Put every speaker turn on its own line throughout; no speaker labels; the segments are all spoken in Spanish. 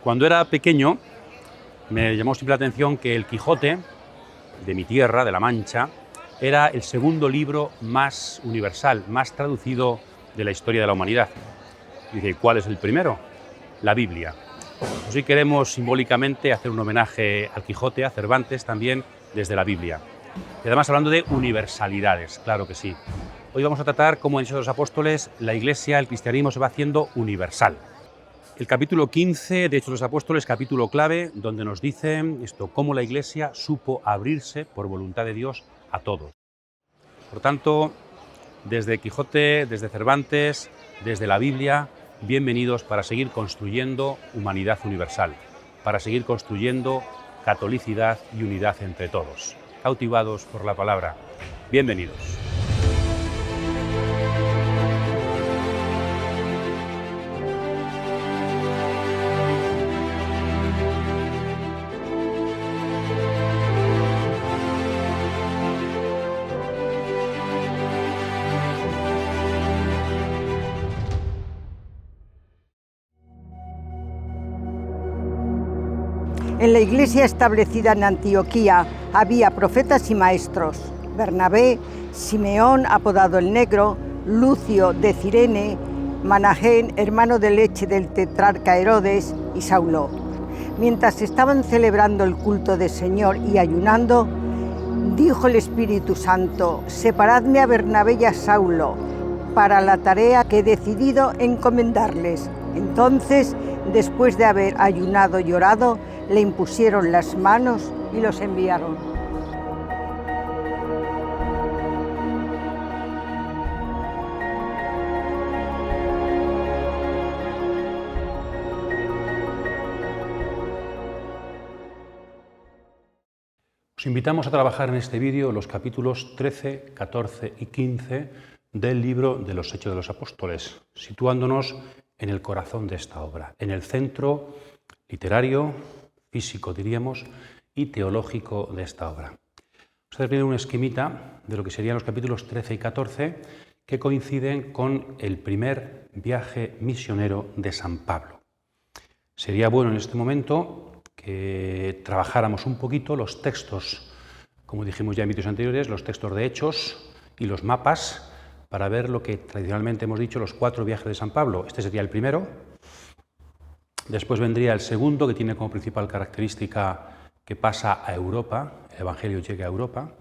Cuando era pequeño me llamó siempre la atención que el Quijote, de mi tierra, de La Mancha, era el segundo libro más universal, más traducido de la historia de la humanidad. Y dice, ¿cuál es el primero? La Biblia. Pues hoy queremos simbólicamente hacer un homenaje al Quijote, a Cervantes, también desde la Biblia. Y además hablando de universalidades, claro que sí. Hoy vamos a tratar cómo en Hechos de los Apóstoles la Iglesia, el cristianismo se va haciendo universal. El capítulo 15 de Hechos de los Apóstoles, capítulo clave, donde nos dice cómo la Iglesia supo abrirse por voluntad de Dios a todos. Por tanto, desde Quijote, desde Cervantes, desde la Biblia, bienvenidos para seguir construyendo humanidad universal, para seguir construyendo catolicidad y unidad entre todos. Cautivados por la palabra. Bienvenidos.
En la iglesia establecida en Antioquía había profetas y maestros: Bernabé, Simeón, apodado el Negro, Lucio de Cirene, Manahén, hermano de leche del tetrarca Herodes, y Saulo. Mientras estaban celebrando el culto del Señor y ayunando, dijo el Espíritu Santo: separadme a Bernabé y a Saulo para la tarea que he decidido encomendarles. Entonces, después de haber ayunado y orado, le impusieron las manos y los enviaron.
Os invitamos a trabajar en este vídeo los capítulos 13, 14 y 15 del libro de los Hechos de los Apóstoles, situándonos en el corazón de esta obra, en el centro literario, físico diríamos, y teológico de esta obra. Vamos a ver un esquemita de lo que serían los capítulos 13 y 14 que coinciden con el primer viaje misionero de San Pablo. Sería bueno en este momento que trabajáramos un poquito los textos, como dijimos ya en vídeos anteriores, los textos de Hechos y los mapas, para ver lo que tradicionalmente hemos dicho, los 4 viajes de San Pablo. Este sería el primero. Después vendría el segundo, que tiene como principal característica que pasa a Europa, el Evangelio llega a Europa.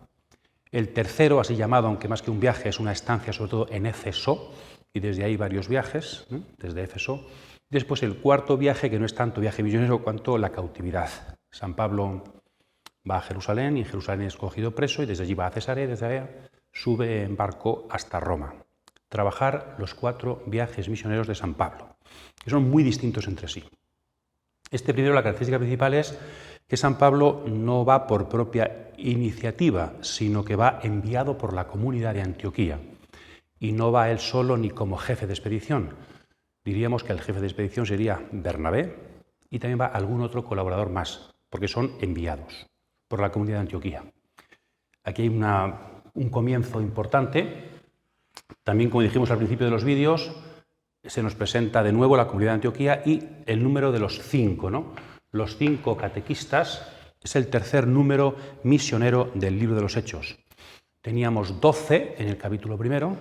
El tercero, así llamado, aunque más que un viaje, es una estancia sobre todo en Éfeso, y desde ahí varios viajes, desde Éfeso. Después el cuarto viaje, que no es tanto viaje misionero cuanto la cautividad. San Pablo va a Jerusalén y en Jerusalén es cogido preso y desde allí va a Cesarea y desde allá sube en barco hasta Roma. Trabajar los 4 viajes misioneros de San Pablo, que son muy distintos entre sí. Este primero, la característica principal es que San Pablo no va por propia iniciativa, sino que va enviado por la comunidad de Antioquía. Y no va él solo ni como jefe de expedición. Diríamos que el jefe de expedición sería Bernabé y también va algún otro colaborador más, porque son enviados por la comunidad de Antioquía. Aquí hay un comienzo importante. También, como dijimos al principio de los vídeos, se nos presenta de nuevo la comunidad de Antioquía y el número de los 5, ¿no? Los 5 catequistas es el tercer número misionero del libro de los Hechos. Teníamos 12 en el capítulo primero,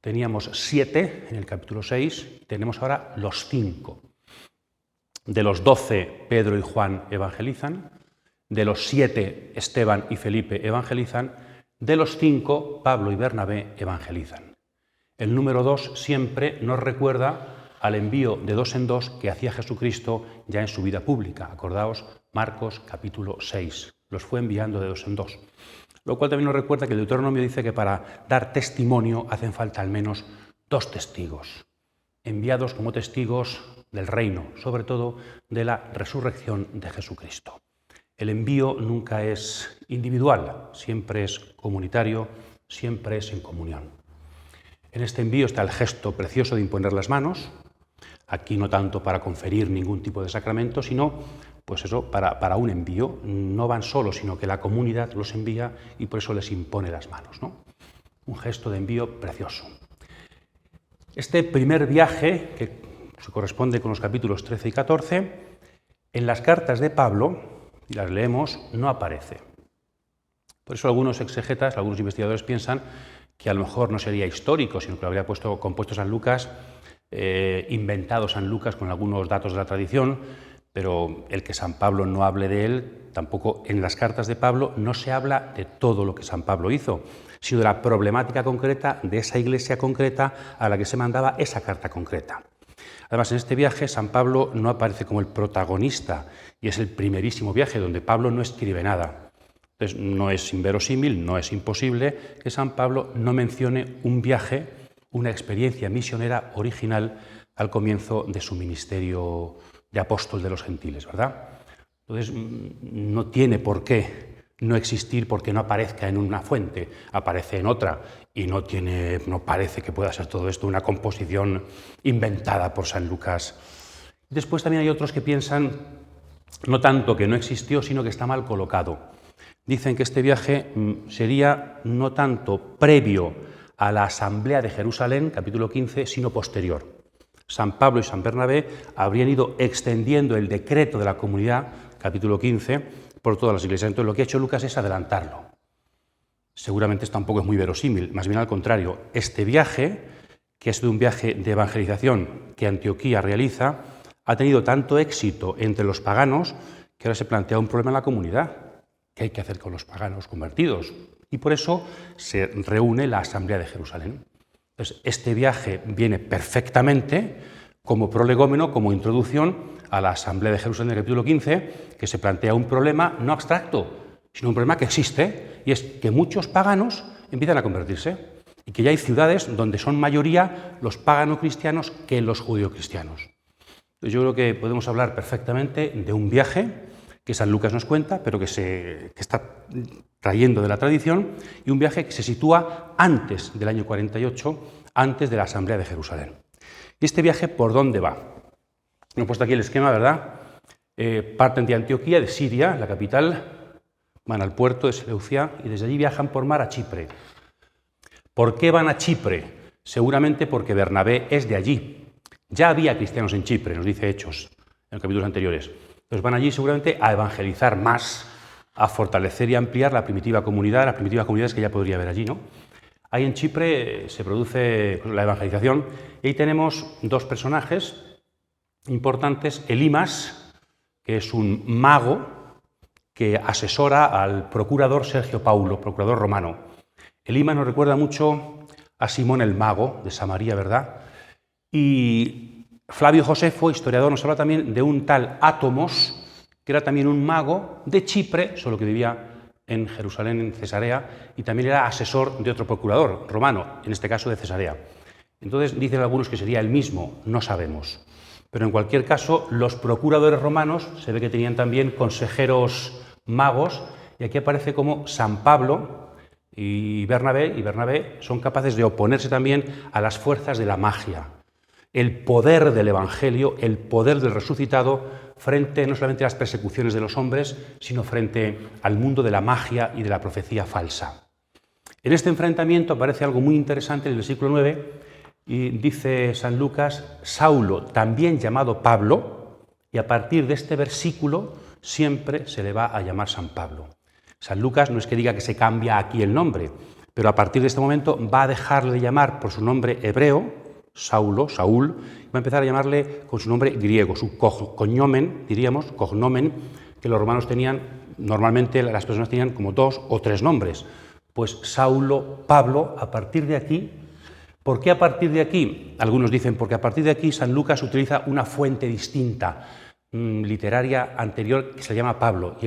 teníamos 7 en el capítulo 6 y tenemos ahora los 5. De los 12, Pedro y Juan evangelizan, de los 7, Esteban y Felipe evangelizan, de los 5, Pablo y Bernabé evangelizan. El número 2 siempre nos recuerda al envío de 2 en 2 que hacía Jesucristo ya en su vida pública. Acordaos, Marcos capítulo 6. Los fue enviando de 2 en 2. Lo cual también nos recuerda que el Deuteronomio dice que para dar testimonio hacen falta al menos 2 testigos, enviados como testigos del reino, sobre todo de la resurrección de Jesucristo. El envío nunca es individual, siempre es comunitario, siempre es en comunión. En este envío está el gesto precioso de imponer las manos, aquí no tanto para conferir ningún tipo de sacramento, sino pues eso, para un envío. No van solos, sino que la comunidad los envía y por eso les impone las manos, ¿no? Un gesto de envío precioso. Este primer viaje, que se corresponde con los capítulos 13 y 14, En las cartas de Pablo, si las leemos, no aparece. Por eso algunos exegetas, algunos investigadores piensan que a lo mejor no sería histórico, sino que lo habría compuesto San Lucas, inventado San Lucas con algunos datos de la tradición, pero el que San Pablo no hable de él, tampoco en las cartas de Pablo no se habla de todo lo que San Pablo hizo, sino de la problemática concreta de esa iglesia concreta a la que se mandaba esa carta concreta. Además, en este viaje San Pablo no aparece como el protagonista y es el primerísimo viaje donde Pablo no escribe nada. Entonces, no es inverosímil, no es imposible que San Pablo no mencione un viaje, una experiencia misionera original al comienzo de su ministerio de apóstol de los gentiles, ¿verdad? Entonces, no tiene por qué no existir porque no aparezca en una fuente, aparece en otra y no parece que pueda ser todo esto una composición inventada por San Lucas. Después también hay otros que piensan no tanto que no existió, sino que está mal colocado. Dicen que este viaje sería no tanto previo a la Asamblea de Jerusalén, capítulo 15, sino posterior. San Pablo y San Bernabé habrían ido extendiendo el decreto de la comunidad, capítulo 15, por todas las iglesias. Entonces, lo que ha hecho Lucas es adelantarlo. Seguramente esto tampoco es muy verosímil, más bien al contrario. Este viaje, que es de un viaje de evangelización que Antioquía realiza, ha tenido tanto éxito entre los paganos que ahora se plantea un problema en la comunidad. ¿Qué hay que hacer con los paganos convertidos? Y por eso se reúne la Asamblea de Jerusalén. Entonces, este viaje viene perfectamente como prolegómeno, como introducción a la Asamblea de Jerusalén del capítulo 15, que se plantea un problema no abstracto, sino un problema que existe, y es que muchos paganos empiezan a convertirse, y que ya hay ciudades donde son mayoría los pagano-cristianos que los judío-cristianos. Yo creo que podemos hablar perfectamente de un viaje que San Lucas nos cuenta, pero que está trayendo de la tradición, y un viaje que se sitúa antes del año 48, antes de la Asamblea de Jerusalén. ¿Y este viaje por dónde va? He puesto aquí el esquema, ¿verdad? Parten de Antioquía, de Siria, la capital, van al puerto de Seleucia y desde allí viajan por mar a Chipre. ¿Por qué van a Chipre? Seguramente porque Bernabé es de allí. Ya había cristianos en Chipre, nos dice Hechos, en los capítulos anteriores. Entonces van allí seguramente a evangelizar más, a fortalecer y ampliar la primitiva comunidad, las primitivas comunidades que ya podría haber allí, ¿no? Ahí en Chipre se produce la evangelización y ahí tenemos dos personajes importantes. Elimas, que es un mago que asesora al procurador Sergio Paulo, procurador romano. Elimas nos recuerda mucho a Simón el mago de Samaria, ¿verdad? Y Flavio Josefo, historiador, nos habla también de un tal Átomos, que era también un mago de Chipre, solo que vivía en Jerusalén, en Cesarea, y también era asesor de otro procurador romano, en este caso de Cesarea. Entonces dicen algunos que sería el mismo, no sabemos. Pero en cualquier caso, los procuradores romanos se ve que tenían también consejeros magos, y aquí aparece como San Pablo y Bernabé son capaces de oponerse también a las fuerzas de la magia. El poder del Evangelio, el poder del resucitado, frente no solamente a las persecuciones de los hombres, sino frente al mundo de la magia y de la profecía falsa. En este enfrentamiento aparece algo muy interesante en el versículo 9, y dice San Lucas, Saulo, también llamado Pablo, y a partir de este versículo siempre se le va a llamar San Pablo. San Lucas no es que diga que se cambia aquí el nombre, pero a partir de este momento va a dejarle de llamar por su nombre hebreo, Saulo, Saúl, y va a empezar a llamarle con su nombre griego, su cognomen, diríamos, cognomen, que los romanos tenían, normalmente las personas tenían como 2 o 3 nombres. Pues Saulo, Pablo, a partir de aquí. ¿Por qué a partir de aquí? Algunos dicen porque a partir de aquí San Lucas utiliza una fuente distinta, literaria anterior, que se llama Pablo, y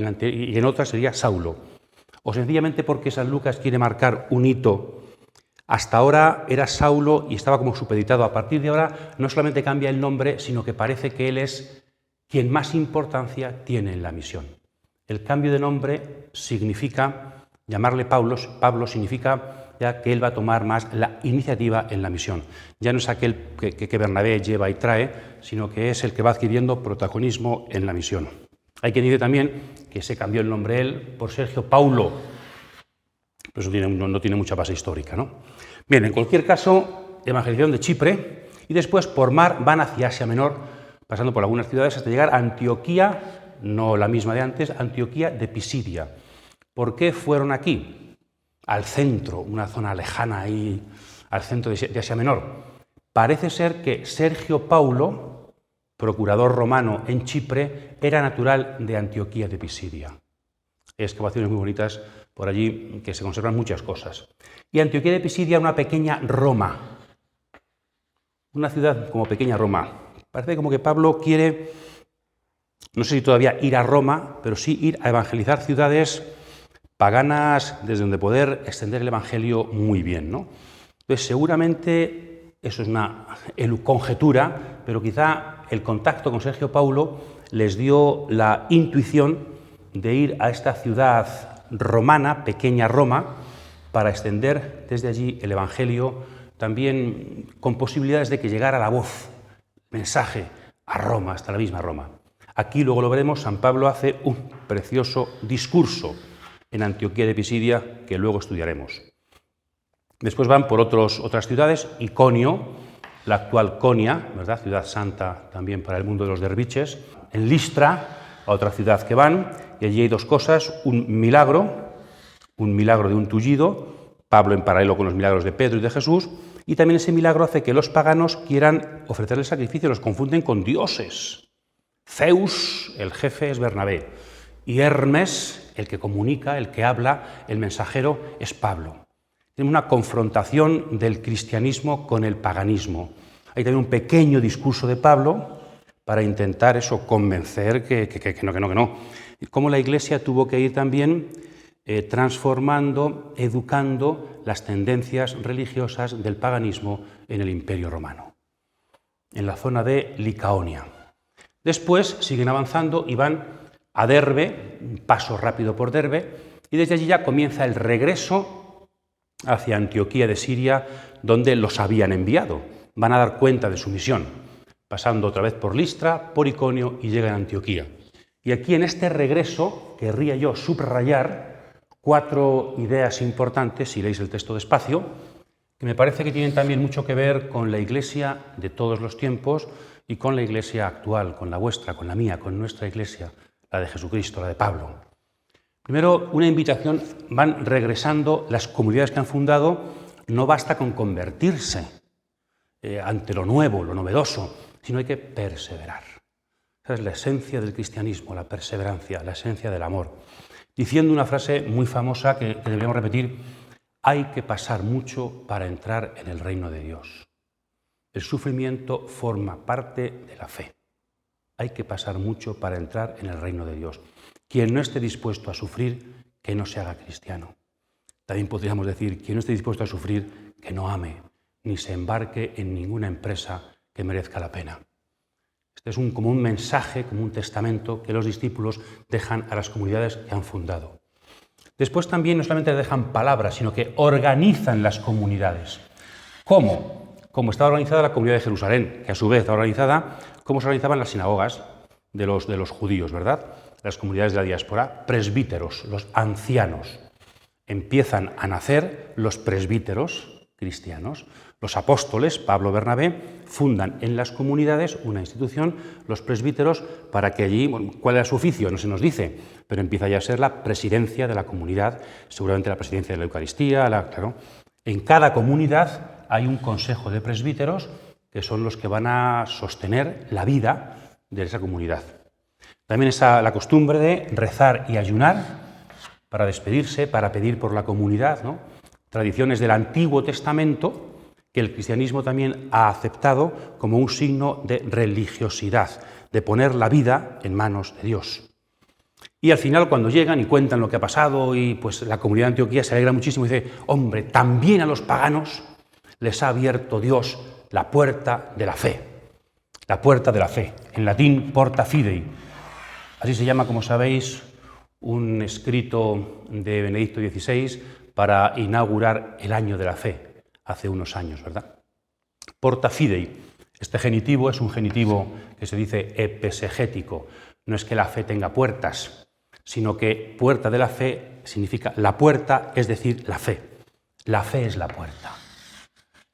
en otra sería Saulo. O sencillamente porque San Lucas quiere marcar un hito. Hasta ahora era Saulo y estaba como supeditado. A partir de ahora no solamente cambia el nombre, sino que parece que él es quien más importancia tiene en la misión. El cambio de nombre significa, llamarle Pablo significa ya que él va a tomar más la iniciativa en la misión. Ya no es aquel que Bernabé lleva y trae, sino que es el que va adquiriendo protagonismo en la misión. Hay quien dice también que se cambió el nombre él por Sergio Paulo, pero eso no tiene mucha base histórica, ¿no? Bien, en cualquier caso, evangelización de Chipre, y después por mar van hacia Asia Menor, pasando por algunas ciudades hasta llegar a Antioquía, no la misma de antes, Antioquía de Pisidia. ¿Por qué fueron aquí? Al centro, una zona lejana ahí, al centro de Asia Menor. Parece ser que Sergio Paulo, procurador romano en Chipre, era natural de Antioquía de Pisidia. Hay excavaciones muy bonitas por allí que se conservan muchas cosas. Y Antioquía de Pisidia, una pequeña Roma, una ciudad como pequeña Roma. Parece como que Pablo quiere, no sé si todavía ir a Roma, pero sí ir a evangelizar ciudades paganas desde donde poder extender el evangelio muy bien, ¿no? Entonces, seguramente, eso es una conjetura, pero quizá el contacto con Sergio Paulo les dio la intuición de ir a esta ciudad romana, pequeña Roma, para extender desde allí el evangelio, también con posibilidades de que llegara la voz, el mensaje a Roma, hasta la misma Roma. Aquí, luego lo veremos, San Pablo hace un precioso discurso en Antioquía de Pisidia, que luego estudiaremos. Después van por otras ciudades, Iconio, la actual Konia, ¿verdad? Ciudad santa también para el mundo de los derviches, en Listra, a otra ciudad que van, y allí hay dos cosas, un milagro de un tullido, Pablo en paralelo con los milagros de Pedro y de Jesús, y también ese milagro hace que los paganos quieran ofrecerle sacrificio, los confunden con dioses. Zeus, el jefe, es Bernabé, y Hermes, el que comunica, el que habla, el mensajero, es Pablo. Tiene una confrontación del cristianismo con el paganismo. Hay también un pequeño discurso de Pablo para intentar convencer que no. Cómo la Iglesia tuvo que ir también transformando, educando las tendencias religiosas del paganismo en el Imperio Romano, en la zona de Licaonia. Después siguen avanzando y van a Derbe, un paso rápido por Derbe, y desde allí ya comienza el regreso hacia Antioquía de Siria, donde los habían enviado. Van a dar cuenta de su misión, pasando otra vez por Listra, por Iconio y llegan a Antioquía. Y aquí en este regreso querría yo subrayar 4 ideas importantes, si leéis el texto despacio, que me parece que tienen también mucho que ver con la Iglesia de todos los tiempos y con la Iglesia actual, con la vuestra, con la mía, con nuestra Iglesia, la de Jesucristo, la de Pablo. Primero, una invitación, van regresando las comunidades que han fundado, no basta con convertirse ante lo nuevo, lo novedoso, sino hay que perseverar. Esa es la esencia del cristianismo, la perseverancia, la esencia del amor. Diciendo una frase muy famosa que deberíamos repetir: hay que pasar mucho para entrar en el reino de Dios. El sufrimiento forma parte de la fe. Hay que pasar mucho para entrar en el reino de Dios. Quien no esté dispuesto a sufrir, que no se haga cristiano. También podríamos decir, quien no esté dispuesto a sufrir, que no ame, ni se embarque en ninguna empresa que merezca la pena. Este es como un mensaje, como un testamento que los discípulos dejan a las comunidades que han fundado. Después también no solamente dejan palabras, sino que organizan las comunidades. ¿Cómo? Como está organizada la comunidad de Jerusalén, que a su vez está organizada como se organizaban las sinagogas de los judíos, ¿verdad? Las comunidades de la diáspora, presbíteros, los ancianos. Empiezan a nacer los presbíteros cristianos. Los apóstoles, Pablo, Bernabé, fundan en las comunidades una institución, los presbíteros, para que allí, ¿cuál era su oficio? No se nos dice, pero empieza ya a ser la presidencia de la comunidad, seguramente la presidencia de la Eucaristía, claro. En cada comunidad hay un consejo de presbíteros que son los que van a sostener la vida de esa comunidad. También está la costumbre de rezar y ayunar para despedirse, para pedir por la comunidad, ¿no? Tradiciones del Antiguo Testamento que el cristianismo también ha aceptado como un signo de religiosidad, de poner la vida en manos de Dios. Y al final, cuando llegan y cuentan lo que ha pasado, y pues la comunidad de Antioquía se alegra muchísimo y dice: hombre, también a los paganos les ha abierto Dios la puerta de la fe. La puerta de la fe, en latín porta fidei. Así se llama, como sabéis, un escrito de Benedicto XVI para inaugurar el año de la fe, hace unos años, ¿verdad? Porta fidei. Este genitivo es un genitivo que se dice epesegético. No es que la fe tenga puertas, sino que puerta de la fe significa la puerta, es decir, la fe. La fe es la puerta.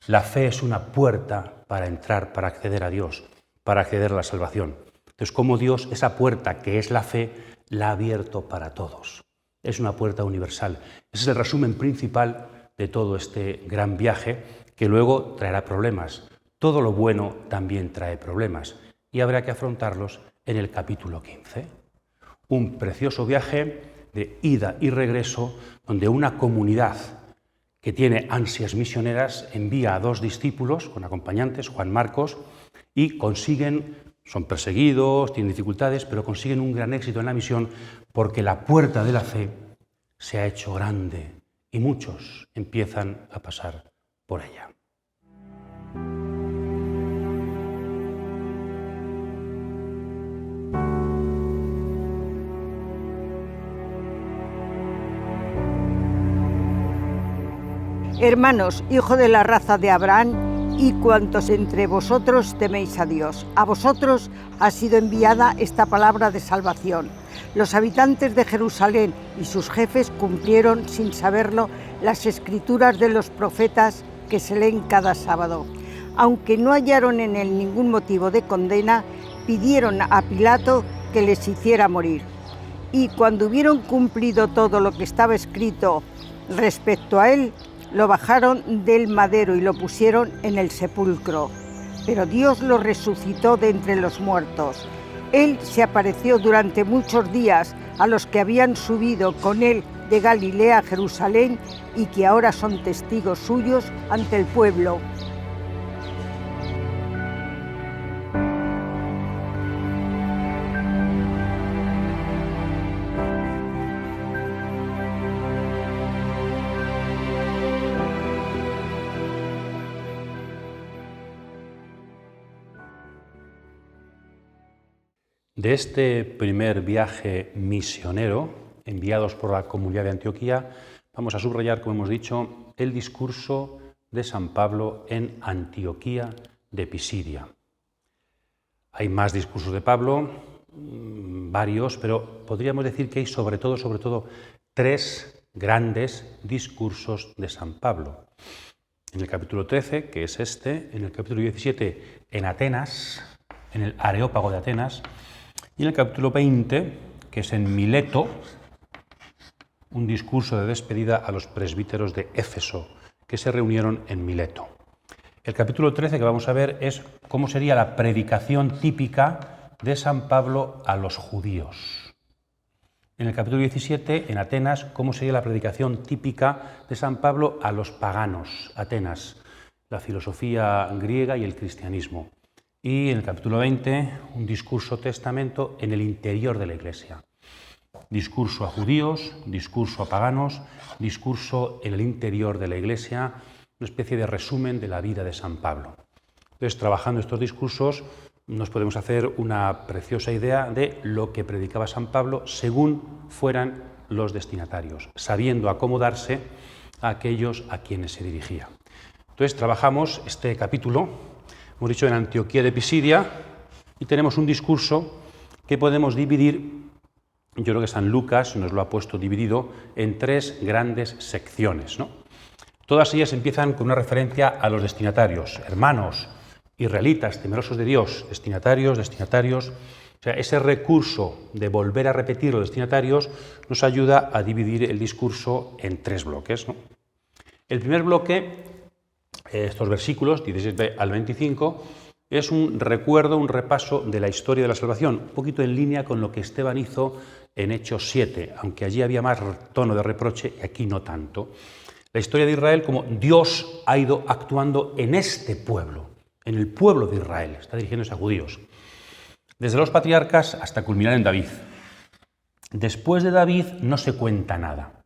La fe es una puerta para entrar, para acceder a Dios. para acceder a la salvación. Entonces, cómo Dios, esa puerta que es la fe, la ha abierto para todos. Es una puerta universal. Ese es el resumen principal de todo este gran viaje, que luego traerá problemas. Todo lo bueno también trae problemas y habrá que afrontarlos en el capítulo 15. Un precioso viaje de ida y regreso, donde una comunidad que tiene ansias misioneras envía a 2 discípulos con acompañantes, Juan Marcos, y consiguen, son perseguidos, tienen dificultades, pero consiguen un gran éxito en la misión porque la puerta de la fe se ha hecho grande y muchos empiezan a pasar por ella.
Hermanos, hijos de la raza de Abraham, y cuantos entre vosotros teméis a Dios, a vosotros ha sido enviada esta palabra de salvación. Los habitantes de Jerusalén y sus jefes cumplieron, sin saberlo, las escrituras de los profetas que se leen cada sábado. Aunque no hallaron en él ningún motivo de condena, pidieron a Pilato que les hiciera morir. Y cuando hubieron cumplido todo lo que estaba escrito respecto a él, lo bajaron del madero y lo pusieron en el sepulcro. Pero Dios lo resucitó de entre los muertos. Él se apareció durante muchos días a los que habían subido con él de Galilea a Jerusalén y que ahora son testigos suyos ante el pueblo.
De este primer viaje misionero, enviados por la comunidad de Antioquía, vamos a subrayar, como hemos dicho, el discurso de San Pablo en Antioquía de Pisidia. Hay más discursos de Pablo, varios, pero podríamos decir que hay sobre todo, 3 grandes discursos de San Pablo. En el capítulo 13, que es este, en el capítulo 17, en Atenas, en el Areópago de Atenas, y en el capítulo 20, que es en Mileto, un discurso de despedida a los presbíteros de Éfeso, que se reunieron en Mileto. El capítulo 13 que vamos a ver es cómo sería la predicación típica de San Pablo a los judíos. En el capítulo 17, en Atenas, cómo sería la predicación típica de San Pablo a los paganos, Atenas, la filosofía griega y el cristianismo. Y en el capítulo 20, un discurso testamento en el interior de la Iglesia. Discurso a judíos, discurso a paganos, discurso en el interior de la Iglesia, una especie de resumen de la vida de San Pablo. Entonces, trabajando estos discursos, nos podemos hacer una preciosa idea de lo que predicaba San Pablo según fueran los destinatarios, sabiendo acomodarse a aquellos a quienes se dirigía. Entonces, trabajamos este capítulo, hemos dicho en Antioquía de Pisidia, y tenemos un discurso que podemos dividir, yo creo que San Lucas nos lo ha puesto dividido en 3 grandes secciones, ¿no? Todas ellas empiezan con una referencia a los destinatarios, hermanos, israelitas, temerosos de Dios, destinatarios. O sea, ese recurso de volver a repetir los destinatarios nos ayuda a dividir el discurso en 3 bloques, ¿no? El primer bloque, estos versículos, 17 al 25, es un recuerdo, un repaso de la historia de la salvación, un poquito en línea con lo que Esteban hizo en Hechos 7, aunque allí había más tono de reproche y aquí no tanto. La historia de Israel, como Dios ha ido actuando en este pueblo, en el pueblo de Israel, está dirigiéndose a judíos, desde los patriarcas hasta culminar en David. Después de David no se cuenta nada,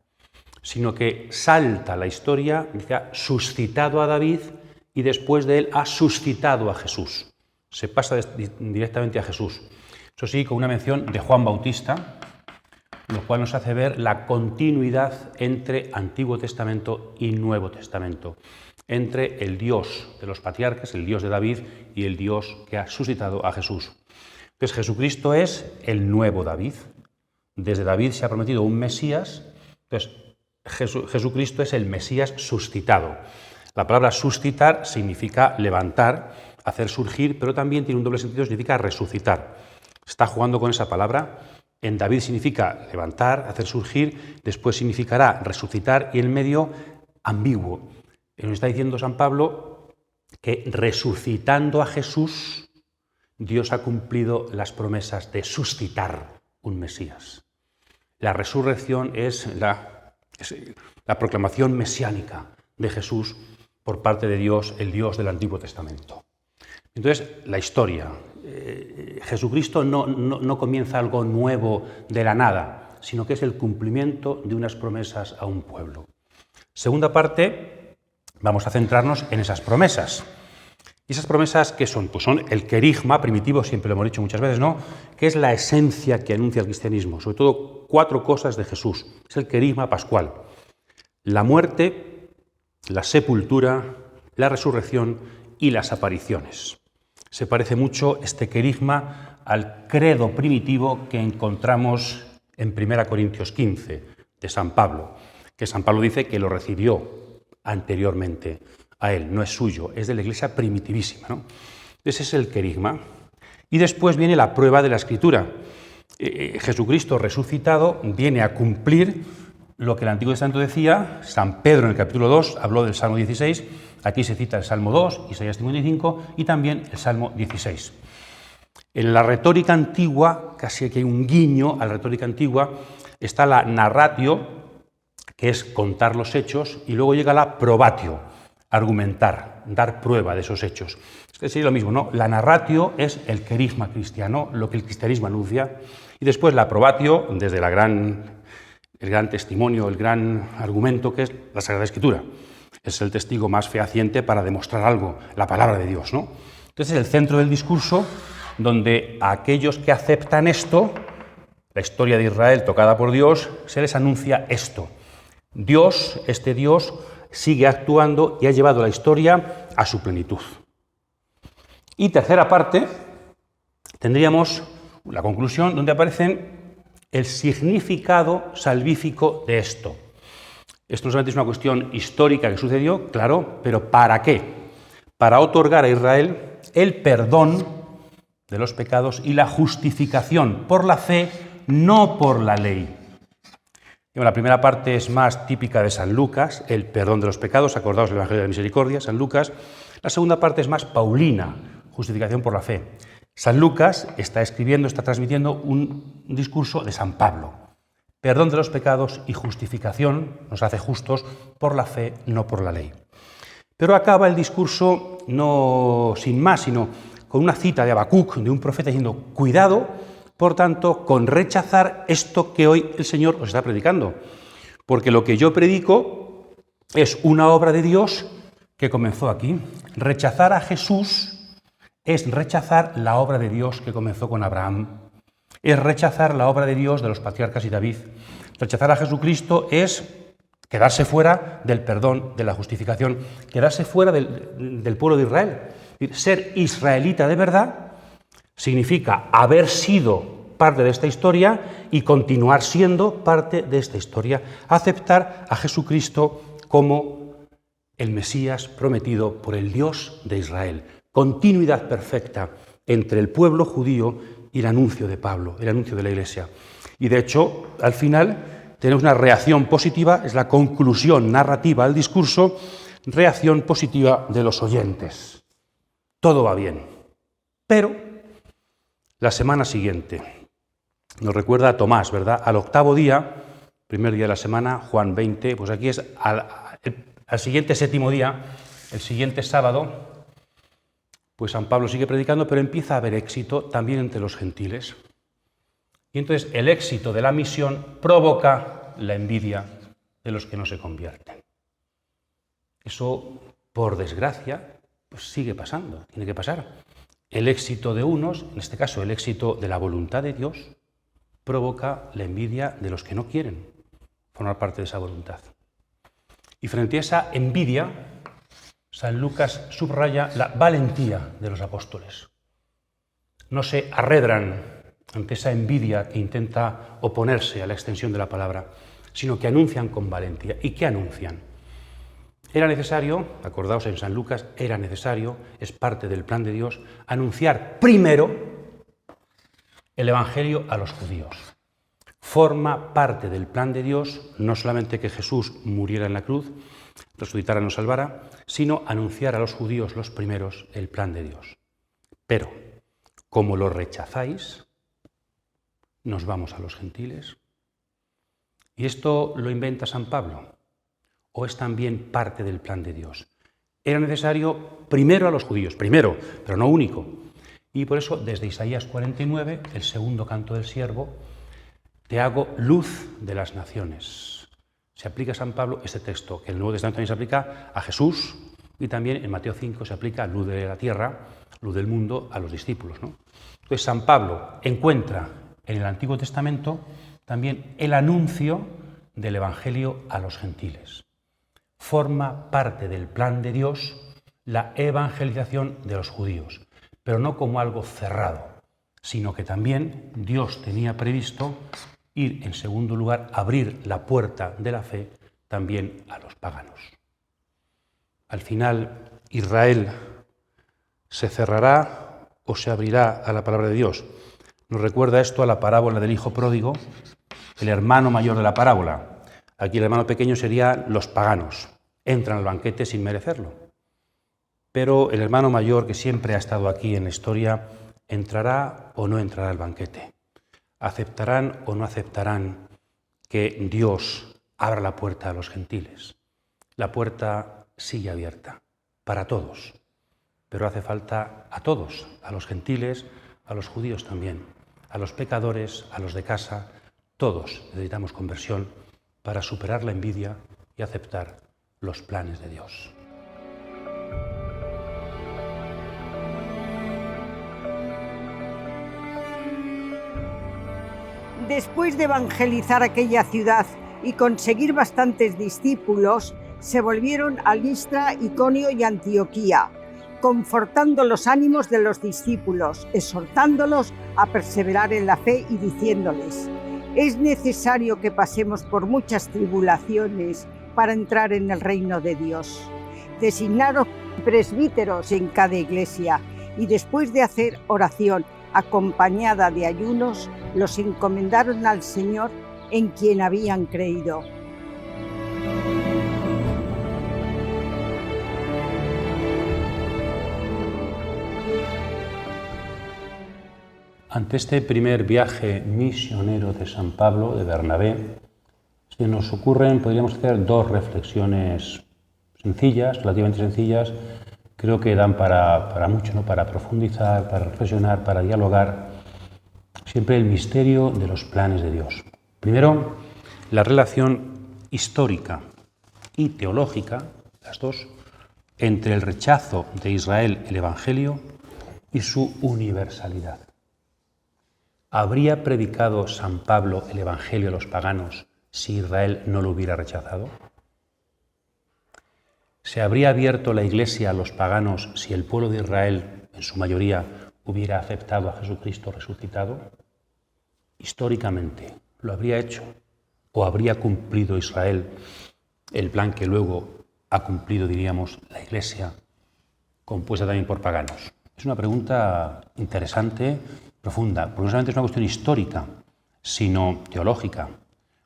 sino que salta la historia, dice, ha suscitado a David y después de él ha suscitado a Jesús. Se pasa directamente a Jesús. Eso sí, con una mención de Juan Bautista, lo cual nos hace ver la continuidad entre Antiguo Testamento y Nuevo Testamento, entre el Dios de los patriarcas, el Dios de David, y el Dios que ha suscitado a Jesús. Entonces, Jesucristo es el nuevo David. Desde David se ha prometido un Mesías, entonces Jesucristo es el Mesías suscitado. La palabra suscitar significa levantar, hacer surgir, pero también tiene un doble sentido, significa resucitar. Está jugando con esa palabra. En David significa levantar, hacer surgir, después significará resucitar y en medio ambiguo. Nos está diciendo San Pablo que resucitando a Jesús, Dios ha cumplido las promesas de suscitar un Mesías. La resurrección es la proclamación mesiánica de Jesús por parte de Dios, el Dios del Antiguo Testamento. Entonces, la historia. Jesucristo no comienza algo nuevo de la nada, sino que es el cumplimiento de unas promesas a un pueblo. Segunda parte, vamos a centrarnos en esas promesas. ¿Y esas promesas qué son? Pues son el querigma primitivo, siempre lo hemos dicho muchas veces, ¿no? Que es la esencia que anuncia el cristianismo, sobre todo 4 cosas de Jesús. Es el querigma pascual. La muerte, la sepultura, la resurrección y las apariciones. Se parece mucho este querigma al credo primitivo que encontramos en 1 Corintios 15 de San Pablo, que San Pablo dice que lo recibió anteriormente a él, no es suyo, es de la Iglesia primitivísima, ¿no? Ese es el querigma. Y después viene la prueba de la Escritura. Jesucristo resucitado viene a cumplir lo que el Antiguo Testamento decía. San Pedro en el capítulo 2 habló del Salmo 16, aquí se cita el Salmo 2, Isaías 55 y también el Salmo 16. En la retórica antigua, casi que hay un guiño a la retórica antigua, está la narratio, que es contar los hechos, y luego llega la probatio, argumentar, dar prueba de esos hechos. Es que sería lo mismo, ¿no? La narratio es el querigma cristiano, lo que el cristianismo anuncia, y después la probatio, desde el gran testimonio, el gran argumento que es la Sagrada Escritura. Es el testigo más fehaciente para demostrar algo, la palabra de Dios, ¿no? Entonces es el centro del discurso donde a aquellos que aceptan esto, la historia de Israel tocada por Dios, se les anuncia esto. Dios, este Dios, sigue actuando y ha llevado la historia a su plenitud. Y tercera parte, tendríamos la conclusión donde aparecen el significado salvífico de esto. Esto no solamente es una cuestión histórica que sucedió, claro, pero ¿para qué? Para otorgar a Israel el perdón de los pecados y la justificación por la fe, no por la ley. La primera parte es más típica de San Lucas, el perdón de los pecados, acordaos del Evangelio de la Misericordia, San Lucas. La segunda parte es más paulina, justificación por la fe. San Lucas está transmitiendo un discurso de San Pablo. Perdón de los pecados y justificación nos hace justos por la fe, no por la ley. Pero acaba el discurso no sin más, sino con una cita de Habacuc, de un profeta, diciendo: cuidado, por tanto, con rechazar esto que hoy el Señor os está predicando. Porque lo que yo predico es una obra de Dios que comenzó aquí. Rechazar a Jesús es rechazar la obra de Dios que comenzó con Abraham. Es rechazar la obra de Dios de los patriarcas y David. Rechazar a Jesucristo es quedarse fuera del perdón, de la justificación, quedarse fuera del pueblo de Israel. Ser israelita de verdad significa haber sido parte de esta historia y continuar siendo parte de esta historia. Aceptar a Jesucristo como el Mesías prometido por el Dios de Israel. Continuidad perfecta entre el pueblo judío y el anuncio de Pablo, el anuncio de la Iglesia. Y de hecho, al final, tenemos una reacción positiva, es la conclusión narrativa al discurso, reacción positiva de los oyentes. Todo va bien. Pero la semana siguiente, nos recuerda a Tomás, ¿verdad? Al octavo día, primer día de la semana, Juan 20, pues aquí es al siguiente séptimo día, el siguiente sábado, pues San Pablo sigue predicando, pero empieza a haber éxito también entre los gentiles. Y entonces el éxito de la misión provoca la envidia de los que no se convierten. Eso, por desgracia, pues sigue pasando, tiene que pasar. El éxito de unos, en este caso el éxito de la voluntad de Dios, provoca la envidia de los que no quieren formar parte de esa voluntad. Y frente a esa envidia, San Lucas subraya la valentía de los apóstoles. No se arredran ante esa envidia que intenta oponerse a la extensión de la palabra, sino que anuncian con valentía. ¿Y qué anuncian? Era necesario, acordaos en San Lucas, era necesario, es parte del plan de Dios, anunciar primero el Evangelio a los judíos. Forma parte del plan de Dios no solamente que Jesús muriera en la cruz, resucitara y nos salvara, sino anunciar a los judíos los primeros el plan de Dios. Pero, como lo rechazáis, nos vamos a los gentiles. ¿Y esto lo inventa San Pablo? ¿O es también parte del plan de Dios? Era necesario primero a los judíos, primero, pero no único. Y por eso, desde Isaías 49, el segundo canto del siervo, te hago luz de las naciones. Se aplica a San Pablo este texto, que en el Nuevo Testamento también se aplica a Jesús, y también en Mateo 5 se aplica luz de la tierra, luz del mundo, a los discípulos, ¿no? Entonces San Pablo encuentra en el Antiguo Testamento también el anuncio del Evangelio a los gentiles. Forma parte del plan de Dios la evangelización de los judíos, pero no como algo cerrado, sino que también Dios tenía previsto ir, en segundo lugar, abrir la puerta de la fe también a los paganos. Al final, Israel se cerrará o se abrirá a la palabra de Dios. Nos recuerda esto a la parábola del hijo pródigo, el hermano mayor de la parábola. Aquí el hermano pequeño serían los paganos. Entran al banquete sin merecerlo. Pero el hermano mayor, que siempre ha estado aquí en la historia, entrará o no entrará al banquete. ¿Aceptarán o no aceptarán que Dios abra la puerta a los gentiles? La puerta sigue abierta para todos, pero hace falta a todos, a los gentiles, a los judíos también, a los pecadores, a los de casa. Todos necesitamos conversión para superar la envidia y aceptar los planes de Dios.
Después de evangelizar aquella ciudad y conseguir bastantes discípulos, se volvieron a Listra, Iconio y Antioquía, confortando los ánimos de los discípulos, exhortándolos a perseverar en la fe y diciéndoles: es necesario que pasemos por muchas tribulaciones para entrar en el reino de Dios. Designaron presbíteros en cada iglesia y después de hacer oración acompañada de ayunos, los encomendaron al Señor en quien habían creído.
Ante este primer viaje misionero de San Pablo, de Bernabé, se nos ocurren, podríamos hacer dos reflexiones sencillas, relativamente sencillas, creo que dan para mucho, ¿no? Para profundizar, para reflexionar, para dialogar. Siempre el misterio de los planes de Dios. Primero, la relación histórica y teológica, las dos, entre el rechazo de Israel el Evangelio y su universalidad. ¿Habría predicado San Pablo el Evangelio a los paganos si Israel no lo hubiera rechazado? ¿Se habría abierto la Iglesia a los paganos si el pueblo de Israel, en su mayoría, hubiera aceptado a Jesucristo resucitado? Históricamente, ¿lo habría hecho? ¿O habría cumplido Israel el plan que luego ha cumplido, diríamos, la Iglesia, compuesta también por paganos? Es una pregunta interesante, profunda, porque no solamente es una cuestión histórica, sino teológica.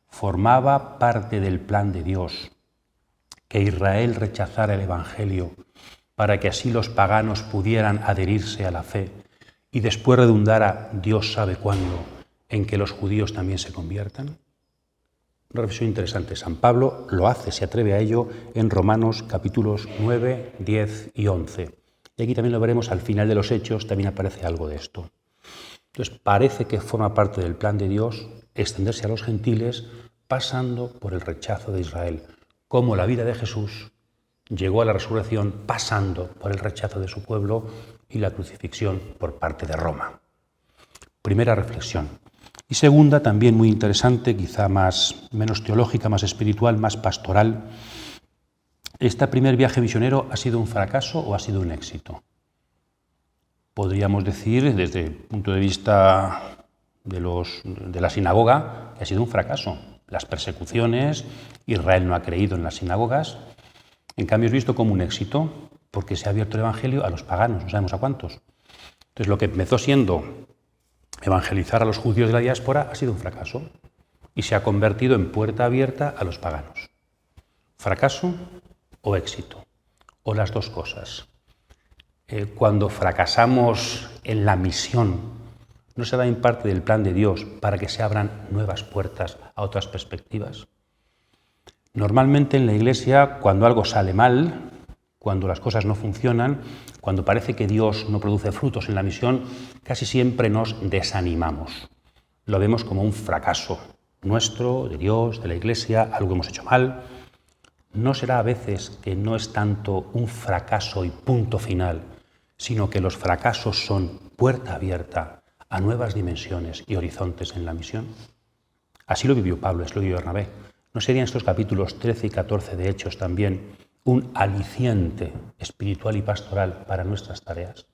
Formaba parte del plan de Dios que Israel rechazara el Evangelio para que así los paganos pudieran adherirse a la fe y después redundara, Dios sabe cuándo, en que los judíos también se conviertan. Una reflexión interesante. San Pablo lo hace, se atreve a ello en Romanos capítulos 9, 10 y 11. Y aquí también lo veremos al final de los Hechos, también aparece algo de esto. Entonces parece que forma parte del plan de Dios extenderse a los gentiles pasando por el rechazo de Israel, como la vida de Jesús llegó a la resurrección pasando por el rechazo de su pueblo y la crucifixión por parte de Roma. Primera reflexión. Y segunda, también muy interesante, quizá menos teológica, más espiritual, más pastoral. ¿Este primer viaje misionero ha sido un fracaso o ha sido un éxito? Podríamos decir, desde el punto de vista de la sinagoga, que ha sido un fracaso. Las persecuciones, Israel no ha creído en las sinagogas. En cambio es visto como un éxito porque se ha abierto el Evangelio a los paganos, no sabemos a cuántos. Entonces lo que empezó siendo evangelizar a los judíos de la diáspora ha sido un fracaso y se ha convertido en puerta abierta a los paganos. ¿Fracaso o éxito? O las dos cosas. Cuando fracasamos en la misión, ¿no será en parte del plan de Dios para que se abran nuevas puertas a otras perspectivas? Normalmente en la Iglesia, cuando algo sale mal, cuando las cosas no funcionan, cuando parece que Dios no produce frutos en la misión, casi siempre nos desanimamos. Lo vemos como un fracaso nuestro, de Dios, de la Iglesia, algo que hemos hecho mal. ¿No será a veces que no es tanto un fracaso y punto final, sino que los fracasos son puerta abierta a nuevas dimensiones y horizontes en la misión? Así lo vivió Pablo, así lo vivió Bernabé. ¿No serían estos capítulos 13 y 14 de Hechos también un aliciente espiritual y pastoral para nuestras tareas?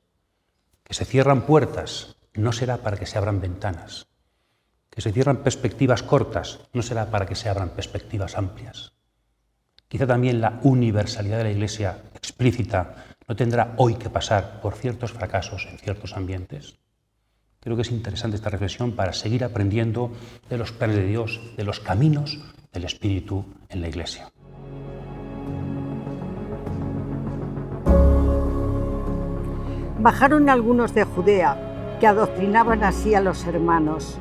Que se cierran puertas, no será para que se abran ventanas. Que se cierran perspectivas cortas, no será para que se abran perspectivas amplias. Quizá también la universalidad de la Iglesia explícita no tendrá hoy que pasar por ciertos fracasos en ciertos ambientes. Creo que es interesante esta reflexión para seguir aprendiendo de los planes de Dios, de los caminos del Espíritu en la Iglesia.
Bajaron algunos de Judea, que adoctrinaban así a los hermanos: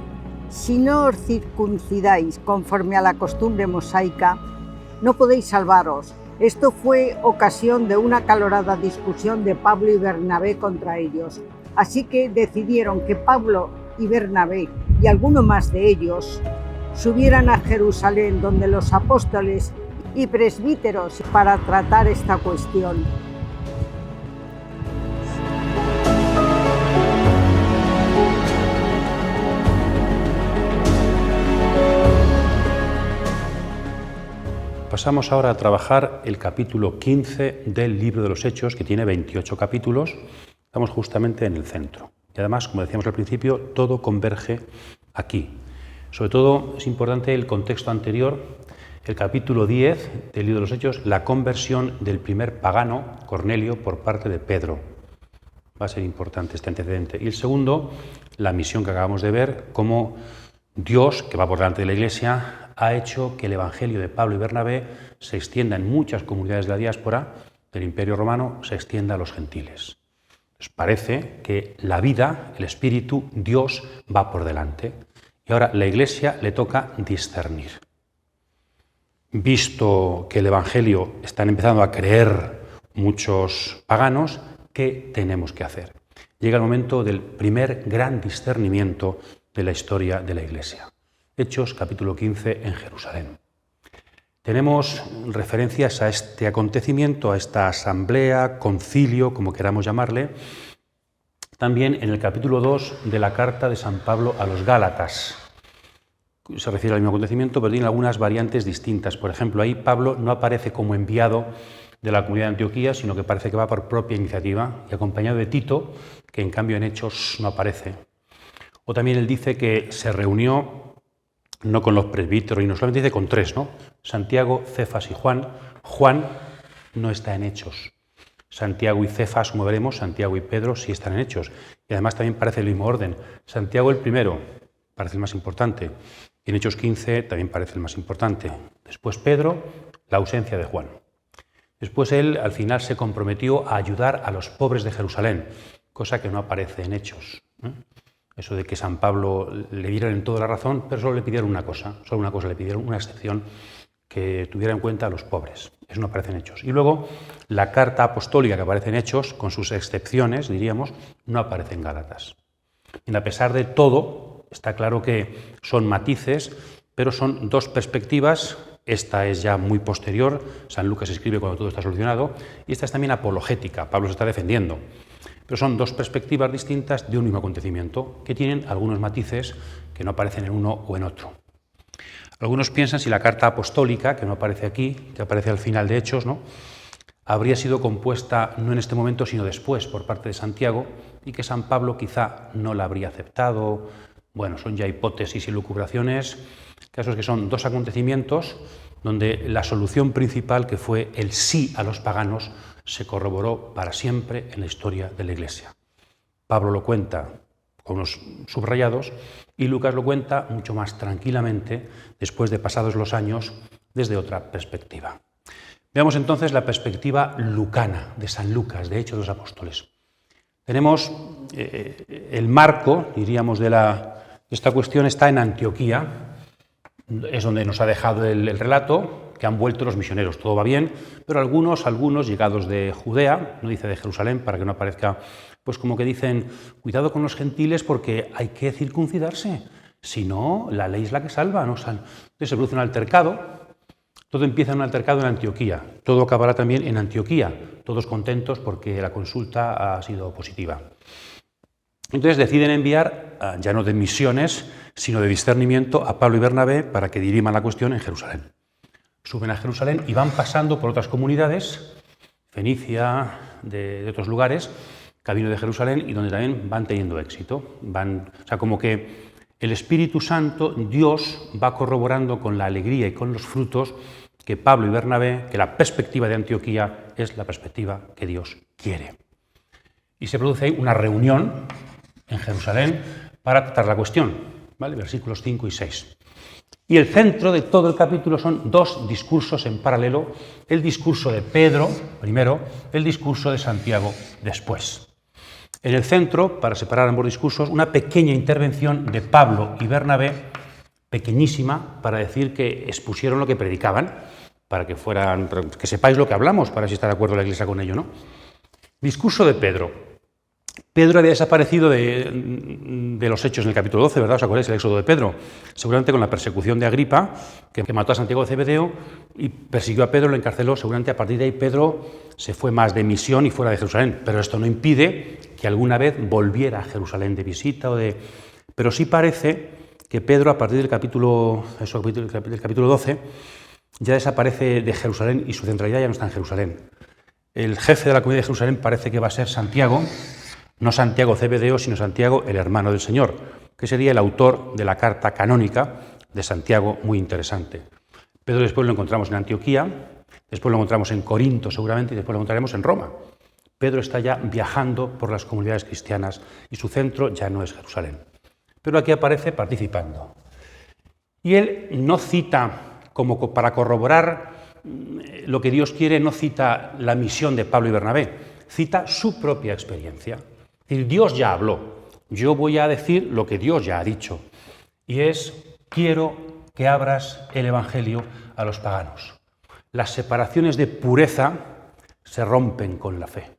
si no os circuncidáis conforme a la costumbre mosaica, no podéis salvaros. Esto fue ocasión de una acalorada discusión de Pablo y Bernabé contra ellos. Así que decidieron que Pablo y Bernabé y alguno más de ellos subieran a Jerusalén, donde los apóstoles y presbíteros, para tratar esta cuestión.
Pasamos ahora a trabajar el capítulo 15 del libro de los Hechos, que tiene 28 capítulos. Estamos justamente en el centro. Y además, como decíamos al principio, todo converge aquí. Sobre todo es importante el contexto anterior, el capítulo 10 del libro de los Hechos, la conversión del primer pagano, Cornelio, por parte de Pedro. Va a ser importante este antecedente. Y el segundo, la misión que acabamos de ver, cómo Dios, que va por delante de la Iglesia, ha hecho que el Evangelio de Pablo y Bernabé se extienda en muchas comunidades de la diáspora del Imperio Romano, se extienda a los gentiles. Pues parece que la vida, el Espíritu, Dios va por delante. Y ahora la Iglesia le toca discernir. Visto que el Evangelio están empezando a creer muchos paganos, ¿qué tenemos que hacer? Llega el momento del primer gran discernimiento de la historia de la Iglesia. Hechos, capítulo 15, en Jerusalén. Tenemos referencias a este acontecimiento, a esta asamblea, concilio, como queramos llamarle, también en el capítulo 2 de la carta de San Pablo a los Gálatas. Se refiere al mismo acontecimiento, pero tiene algunas variantes distintas. Por ejemplo, ahí Pablo no aparece como enviado de la comunidad de Antioquía, sino que parece que va por propia iniciativa y acompañado de Tito, que en cambio en Hechos no aparece. O también él dice que se reunió no con los presbíteros, y no solamente dice con tres, ¿no? Santiago, Cefas y Juan. Juan no está en Hechos. Santiago y Cefas, como veremos, Santiago y Pedro sí están en Hechos. Y además también parece el mismo orden. Santiago el primero, parece el más importante. Y en Hechos 15 también parece el más importante. Después Pedro, la ausencia de Juan. Después él al final se comprometió a ayudar a los pobres de Jerusalén, cosa que no aparece en Hechos. Eso de que San Pablo le dieran en toda la razón, pero solo le pidieron una cosa, le pidieron una excepción, que tuviera en cuenta a los pobres. Eso no aparece en Hechos. Y luego la carta apostólica que aparece en Hechos, con sus excepciones, diríamos, no aparece en Gálatas. Y a pesar de todo, está claro que son matices, pero son dos perspectivas. Esta es ya muy posterior, San Lucas escribe cuando todo está solucionado, y esta es también apologética, Pablo se está defendiendo. Pero son dos perspectivas distintas de un mismo acontecimiento que tienen algunos matices que no aparecen en uno o en otro. Algunos piensan si la carta apostólica, que no aparece aquí, que aparece al final de Hechos, ¿no?, habría sido compuesta no en este momento sino después por parte de Santiago y que San Pablo quizá no la habría aceptado, Bueno, son ya hipótesis y lucubraciones, casos que son dos acontecimientos donde la solución principal, que fue el sí a los paganos, se corroboró para siempre en la historia de la Iglesia. Pablo lo cuenta con unos subrayados y Lucas lo cuenta mucho más tranquilamente, después de pasados los años, desde otra perspectiva. Veamos entonces la perspectiva lucana de San Lucas, de Hechos de los Apóstoles. Tenemos el marco, diríamos, de esta cuestión está en Antioquía, es donde nos ha dejado el relato, que han vuelto los misioneros. Todo va bien, pero algunos llegados de Judea, no dice de Jerusalén, para que no aparezca, pues como que dicen, cuidado con los gentiles porque hay que circuncidarse, si no, la ley es la que salva. ¿No? Entonces se produce un altercado, todo empieza en un altercado en Antioquía, todo acabará también en Antioquía, todos contentos porque la consulta ha sido positiva. Entonces deciden enviar, ya no de misiones, sino de discernimiento, a Pablo y Bernabé para que diriman la cuestión en Jerusalén. Suben a Jerusalén y van pasando por otras comunidades, Fenicia, de otros lugares, camino de Jerusalén, y donde también van teniendo éxito. O sea, como que el Espíritu Santo, Dios, va corroborando con la alegría y con los frutos que Pablo y Bernabé, que la perspectiva de Antioquía es la perspectiva que Dios quiere. Y se produce ahí una reunión en Jerusalén para tratar la cuestión, ¿vale? Versículos 5 y 6. Y el centro de todo el capítulo son dos discursos en paralelo, el discurso de Pedro primero, el discurso de Santiago después. En el centro, para separar ambos discursos, una pequeña intervención de Pablo y Bernabé, pequeñísima, para decir que expusieron lo que predicaban, para que sepáis lo que hablamos, para si está de acuerdo la Iglesia con ello, ¿no? Discurso de Pedro. Pedro había desaparecido de los Hechos en el capítulo 12, ¿verdad? ¿Os acordáis del éxodo de Pedro? Seguramente con la persecución de Agripa, que mató a Santiago de Zebedeo y persiguió a Pedro, lo encarceló. Seguramente a partir de ahí Pedro se fue más de misión y fuera de Jerusalén. Pero esto no impide que alguna vez volviera a Jerusalén de visita Pero sí parece que Pedro, a partir del capítulo 12, ya desaparece de Jerusalén y su centralidad ya no está en Jerusalén. El jefe de la comunidad de Jerusalén parece que va a ser Santiago, no Santiago Zebedeo, sino Santiago, el hermano del Señor, que sería el autor de la carta canónica de Santiago, muy interesante. Pedro después lo encontramos en Antioquía, después lo encontramos en Corinto seguramente y después lo encontraremos en Roma. Pedro está ya viajando por las comunidades cristianas y su centro ya no es Jerusalén. Pero aquí aparece participando. Y él no cita, como para corroborar lo que Dios quiere, no cita la misión de Pablo y Bernabé, cita su propia experiencia. Es decir, Dios ya habló, yo voy a decir lo que Dios ya ha dicho, y es, quiero que abras el Evangelio a los paganos. Las separaciones de pureza se rompen con la fe.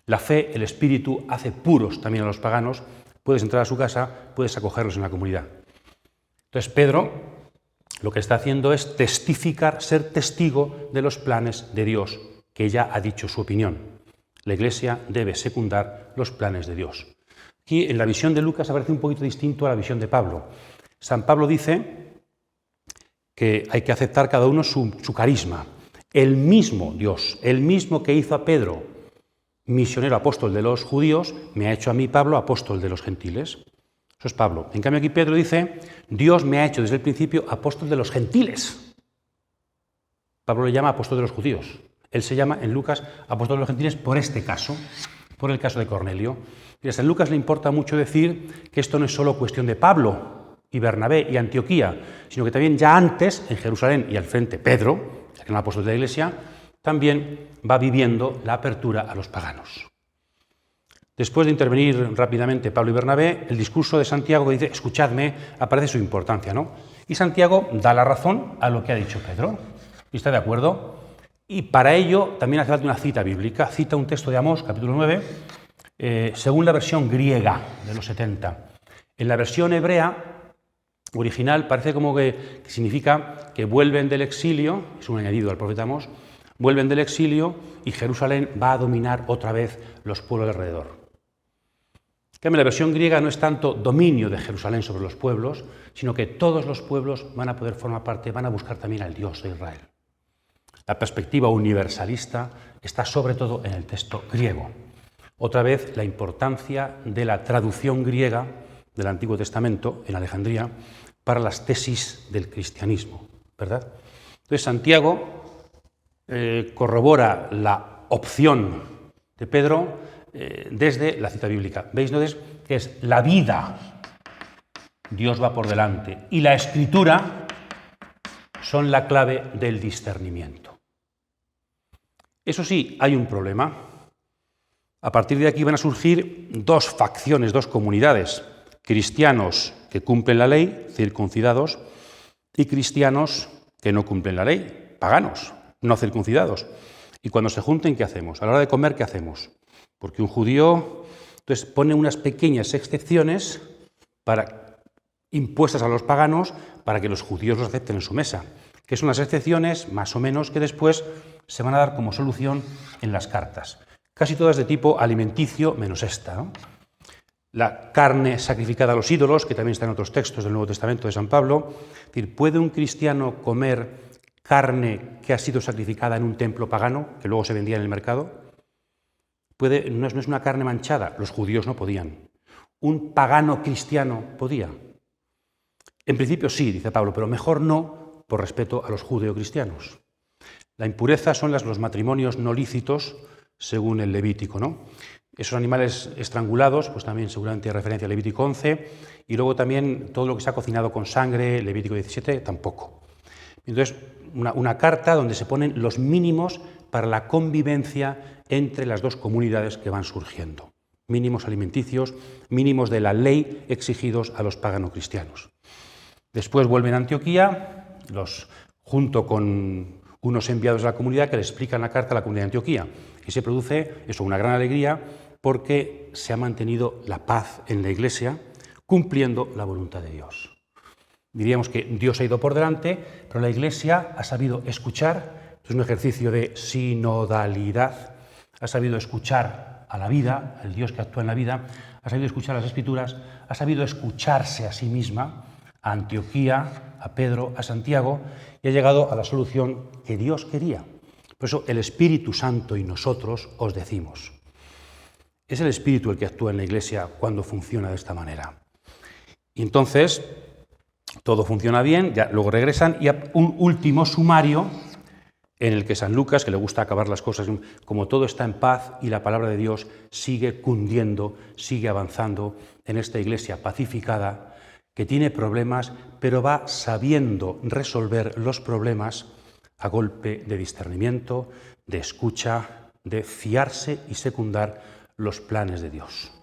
La fe, el Espíritu, hace puros también a los paganos, puedes entrar a su casa, puedes acogerlos en la comunidad. Entonces Pedro lo que está haciendo es testificar, ser testigo de los planes de Dios, que ya ha dicho su opinión. La Iglesia debe secundar los planes de Dios. Aquí en la visión de Lucas aparece un poquito distinto a la visión de Pablo. San Pablo dice que hay que aceptar cada uno su carisma. El mismo Dios, el mismo que hizo a Pedro misionero apóstol de los judíos, me ha hecho a mí, Pablo, apóstol de los gentiles. Eso es Pablo. En cambio aquí Pedro dice, Dios me ha hecho desde el principio apóstol de los gentiles. Pablo le llama apóstol de los judíos. Él se llama en Lucas apóstol de los gentiles por este caso, por el caso de Cornelio. Y a San Lucas le importa mucho decir que esto no es solo cuestión de Pablo y Bernabé y Antioquía, sino que también ya antes, en Jerusalén y al frente Pedro, que era el apóstol de la Iglesia, también va viviendo la apertura a los paganos. Después de intervenir rápidamente Pablo y Bernabé, el discurso de Santiago que dice, escuchadme, aparece su importancia, ¿no? Y Santiago da la razón a lo que ha dicho Pedro. ¿Y está de acuerdo? Y para ello también hace falta una cita bíblica. Cita un texto de Amós, capítulo 9, según la versión griega de los 70. En la versión hebrea original parece como que significa que vuelven del exilio, es un añadido al profeta Amós, vuelven del exilio y Jerusalén va a dominar otra vez los pueblos de alrededor. En la versión griega no es tanto dominio de Jerusalén sobre los pueblos, sino que todos los pueblos van a poder formar parte, van a buscar también al Dios de Israel. La perspectiva universalista está sobre todo en el texto griego. Otra vez, la importancia de la traducción griega del Antiguo Testamento, en Alejandría, para las tesis del cristianismo, ¿verdad? Entonces Santiago corrobora la opción de Pedro desde la cita bíblica. ¿Veis entonces que es la vida? Dios va por delante y la Escritura son la clave del discernimiento. Eso sí, hay un problema. A partir de aquí van a surgir dos facciones, dos comunidades: cristianos que cumplen la ley, circuncidados, y cristianos que no cumplen la ley, paganos, no circuncidados. Y cuando se junten, ¿qué hacemos? A la hora de comer, ¿qué hacemos? Porque un judío entonces pone unas pequeñas excepciones impuestas a los paganos para que los judíos los acepten en su mesa, que son unas excepciones más o menos que después se van a dar como solución en las cartas. Casi todas de tipo alimenticio, menos esta, ¿no? La carne sacrificada a los ídolos, que también está en otros textos del Nuevo Testamento de San Pablo. Es decir, ¿puede un cristiano comer carne que ha sido sacrificada en un templo pagano, que luego se vendía en el mercado? No es una carne manchada, los judíos no podían. ¿Un pagano cristiano podía? En principio sí, dice Pablo, pero mejor no, por respeto a los judeocristianos. La impureza son los matrimonios no lícitos, según el Levítico, ¿no? Esos animales estrangulados, pues también seguramente hay referencia al Levítico 11, y luego también todo lo que se ha cocinado con sangre, Levítico 17, tampoco. Entonces, una carta donde se ponen los mínimos para la convivencia entre las dos comunidades que van surgiendo. Mínimos alimenticios, mínimos de la ley exigidos a los pagano-cristianos. Después vuelven a Antioquía, junto con unos enviados de la comunidad que le explican la carta a la comunidad de Antioquía. Y se produce una gran alegría porque se ha mantenido la paz en la Iglesia, cumpliendo la voluntad de Dios. Diríamos que Dios ha ido por delante, pero la Iglesia ha sabido escuchar, es un ejercicio de sinodalidad, ha sabido escuchar a la vida, al Dios que actúa en la vida, ha sabido escuchar las Escrituras, ha sabido escucharse a sí misma, a Antioquía, a Pedro, a Santiago, y ha llegado a la solución que Dios quería. Por eso el Espíritu Santo y nosotros os decimos. Es el Espíritu el que actúa en la Iglesia cuando funciona de esta manera. Y entonces todo funciona bien, ya luego regresan, y un último sumario en el que San Lucas, que le gusta acabar las cosas, como todo está en paz y la palabra de Dios sigue cundiendo, sigue avanzando en esta Iglesia pacificada, que tiene problemas, pero va sabiendo resolver los problemas a golpe de discernimiento, de escucha, de fiarse y secundar los planes de Dios.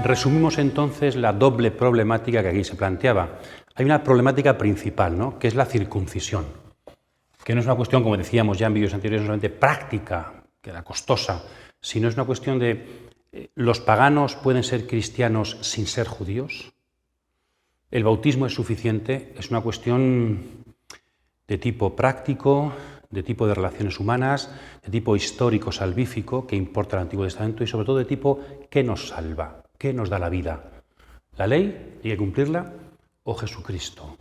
Resumimos entonces la doble problemática que aquí se planteaba. Hay una problemática principal, ¿no?, que es la circuncisión, que no es una cuestión, como decíamos ya en vídeos anteriores, no solamente práctica, que era costosa, sino es una cuestión de ¿los paganos pueden ser cristianos sin ser judíos? ¿El bautismo es suficiente? Es una cuestión de tipo práctico, de tipo de relaciones humanas, de tipo histórico salvífico, que importa el Antiguo Testamento, y sobre todo de tipo ¿qué nos salva? ¿Qué nos da la vida? ¿La ley? ¿Hay que cumplirla? ¿O Jesucristo?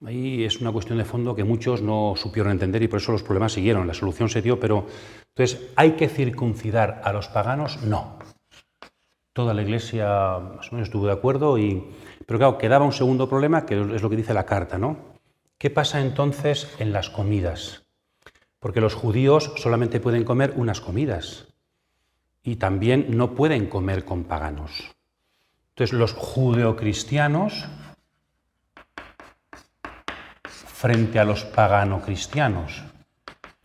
Ahí es una cuestión de fondo que muchos no supieron entender y por eso los problemas siguieron. La solución se dio, pero entonces, ¿hay que circuncidar a los paganos? No. Toda la Iglesia más o menos estuvo de acuerdo, pero claro, quedaba un segundo problema, que es lo que dice la carta, ¿no? ¿Qué pasa entonces en las comidas? Porque los judíos solamente pueden comer unas comidas. Y también no pueden comer con paganos. Entonces, los judeocristianos frente a los pagano-cristianos.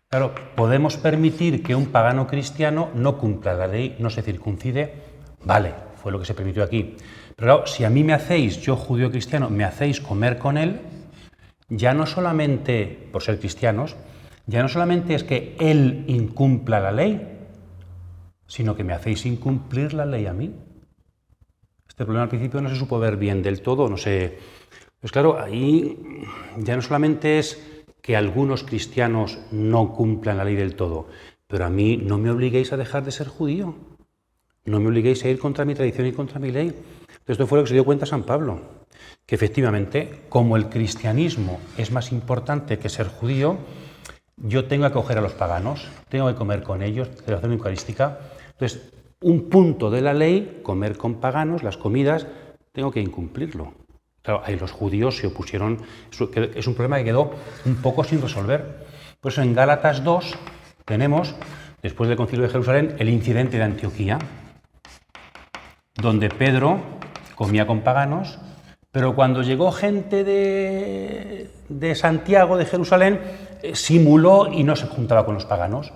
Claro, ¿podemos permitir que un pagano cristiano no cumpla la ley, no se circuncide? Vale, fue lo que se permitió aquí. Pero claro, si a mí me hacéis, yo judío-cristiano, me hacéis comer con él, ya no solamente por ser cristianos, ya no solamente es que Él incumpla la ley, sino que me hacéis incumplir la ley a mí. Este problema al principio no se supo ver bien del todo, no sé. Pues claro, ahí ya no solamente es que algunos cristianos no cumplan la ley del todo, pero a mí no me obliguéis a dejar de ser judío, no me obliguéis a ir contra mi tradición y contra mi ley. Esto fue lo que se dio cuenta San Pablo, que efectivamente, como el cristianismo es más importante que ser judío, yo tengo que acoger a los paganos, tengo que comer con ellos, celebración eucarística. Entonces, un punto de la ley, comer con paganos, las comidas, tengo que incumplirlo. Claro, ahí los judíos se opusieron, es un problema que quedó un poco sin resolver. Por eso en Gálatas 2 tenemos, después del Concilio de Jerusalén, el incidente de Antioquía, donde Pedro comía con paganos, pero cuando llegó gente de Santiago, de Jerusalén, simuló y no se juntaba con los paganos.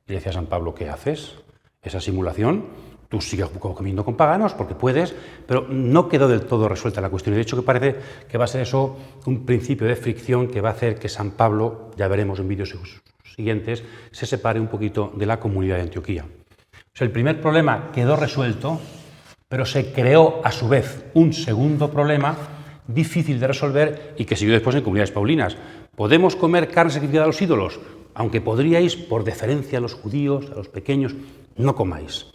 Y le decía a San Pablo, ¿qué haces? Esa simulación, tú sigues comiendo con paganos porque puedes, pero no quedó del todo resuelta la cuestión. Y de hecho que parece que va a ser eso un principio de fricción que va a hacer que San Pablo, ya veremos en vídeos siguientes, se separe un poquito de la comunidad de Antioquía. O sea, el primer problema quedó resuelto, pero se creó a su vez un segundo problema difícil de resolver y que siguió después en comunidades paulinas. ¿Podemos comer carne sacrificada a los ídolos? Aunque podríais, por deferencia a los judíos, a los pequeños, no comáis.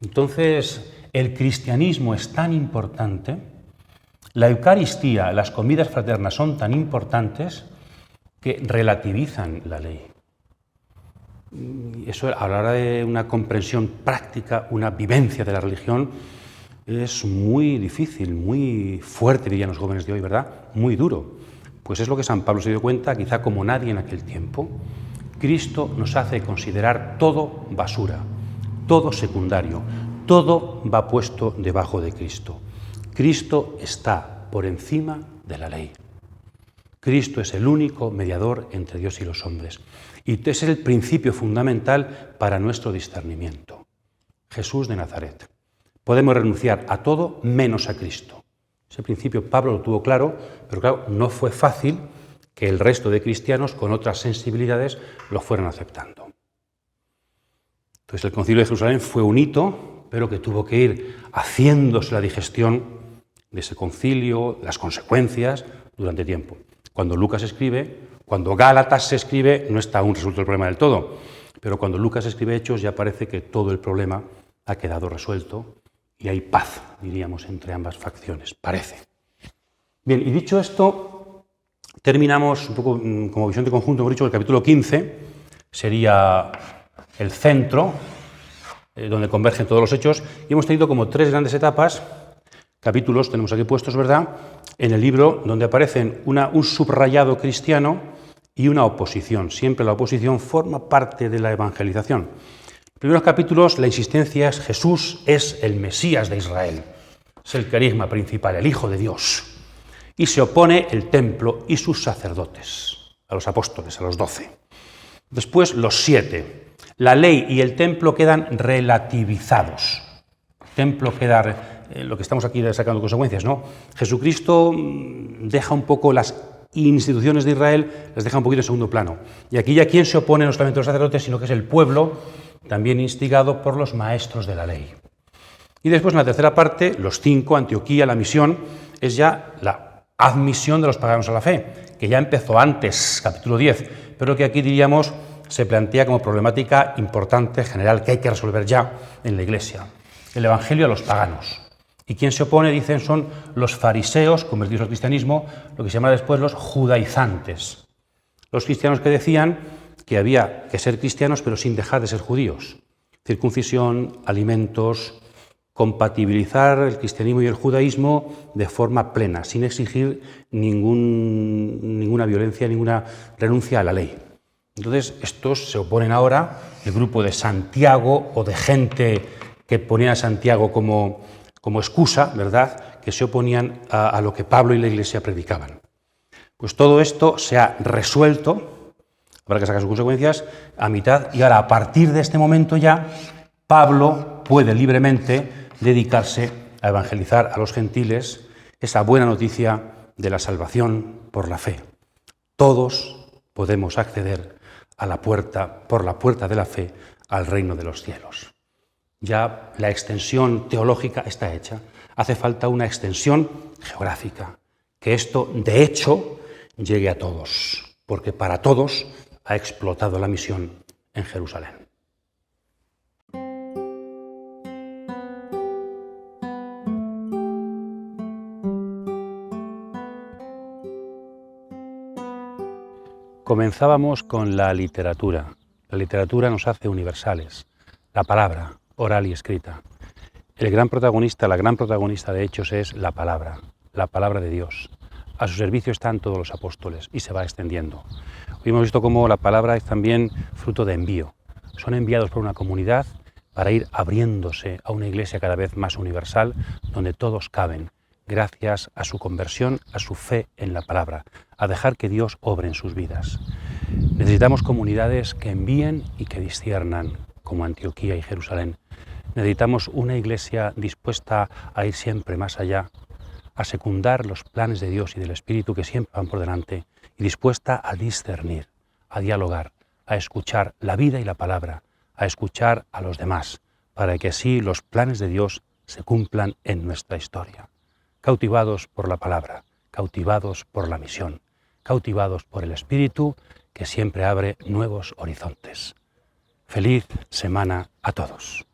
Entonces, el cristianismo es tan importante, la Eucaristía, las comidas fraternas son tan importantes que relativizan la ley. Eso, a la hora de una comprensión práctica, una vivencia de la religión, es muy difícil, muy fuerte, dirían los jóvenes de hoy, ¿verdad? Muy duro. Pues es lo que San Pablo se dio cuenta, quizá como nadie en aquel tiempo. Cristo nos hace considerar todo basura, todo secundario, todo va puesto debajo de Cristo. Cristo está por encima de la ley. Cristo es el único mediador entre Dios y los hombres. Y ese es el principio fundamental para nuestro discernimiento. Jesús de Nazaret. Podemos renunciar a todo menos a Cristo. Ese principio Pablo lo tuvo claro, pero claro, no fue fácil que el resto de cristianos con otras sensibilidades lo fueran aceptando. Entonces el Concilio de Jerusalén fue un hito, pero que tuvo que ir haciéndose la digestión de ese concilio, las consecuencias, durante tiempo. Cuando Lucas escribe, cuando Gálatas se escribe, no está aún resuelto el problema del todo, pero cuando Lucas escribe Hechos ya parece que todo el problema ha quedado resuelto y hay paz, diríamos, entre ambas facciones, parece. Bien, y dicho esto, terminamos un poco como visión de conjunto, hemos dicho que el capítulo 15 sería el centro, donde convergen todos los hechos, y hemos tenido como tres grandes etapas, capítulos, tenemos aquí puestos, ¿verdad?, en el libro donde aparecen un subrayado cristiano y una oposición. Siempre la oposición forma parte de la evangelización. En los primeros capítulos la insistencia es Jesús es el Mesías de Israel, es el carisma principal, el Hijo de Dios. Y se opone el templo y sus sacerdotes, a los apóstoles, a los 12. Después los 7. La ley y el templo quedan relativizados. El templo queda, lo que estamos aquí sacando consecuencias, ¿no? Jesucristo deja un poco las instituciones de Israel, las deja un poquito en segundo plano. Y aquí ya quien se opone no solamente a los sacerdotes, sino que es el pueblo, también instigado por los maestros de la ley. Y después, en la tercera parte, los 5, Antioquía, la misión, es ya la admisión de los paganos a la fe, que ya empezó antes, capítulo 10, pero que aquí diríamos se plantea como problemática importante, general, que hay que resolver ya en la Iglesia. El evangelio a los paganos. Y quien se opone, dicen, son los fariseos, convertidos al cristianismo, lo que se llama después los judaizantes. Los cristianos que decían que había que ser cristianos, pero sin dejar de ser judíos. Circuncisión, alimentos, compatibilizar el cristianismo y el judaísmo de forma plena, sin exigir ninguna violencia, ninguna renuncia a la ley. Entonces, estos se oponen ahora, el grupo de Santiago o de gente que ponía a Santiago como excusa, ¿verdad?, que se oponían a lo que Pablo y la Iglesia predicaban. Pues todo esto se ha resuelto, habrá que sacar sus consecuencias, a mitad, y ahora, a partir de este momento ya, Pablo puede libremente dedicarse a evangelizar a los gentiles esa buena noticia de la salvación por la fe. Todos podemos acceder por la puerta de la fe, al reino de los cielos. Ya la extensión teológica está hecha. Hace falta una extensión geográfica, que esto, de hecho, llegue a todos, porque para todos ha explotado la misión en Jerusalén. Comenzábamos con la literatura. La literatura nos hace universales. La palabra, oral y escrita. El gran protagonista, la gran protagonista de Hechos es la palabra de Dios. A su servicio están todos los apóstoles y se va extendiendo. Hoy hemos visto cómo la palabra es también fruto de envío. Son enviados por una comunidad para ir abriéndose a una iglesia cada vez más universal, donde todos caben, gracias a su conversión, a su fe en la palabra, a dejar que Dios obre en sus vidas. Necesitamos comunidades que envíen y que disciernan, como Antioquía y Jerusalén. Necesitamos una iglesia dispuesta a ir siempre más allá, a secundar los planes de Dios y del Espíritu que siempre van por delante, y dispuesta a discernir, a dialogar, a escuchar la vida y la palabra, a escuchar a los demás, para que así los planes de Dios se cumplan en nuestra historia. Cautivados por la palabra, cautivados por la misión, cautivados por el Espíritu que siempre abre nuevos horizontes. Feliz semana a todos.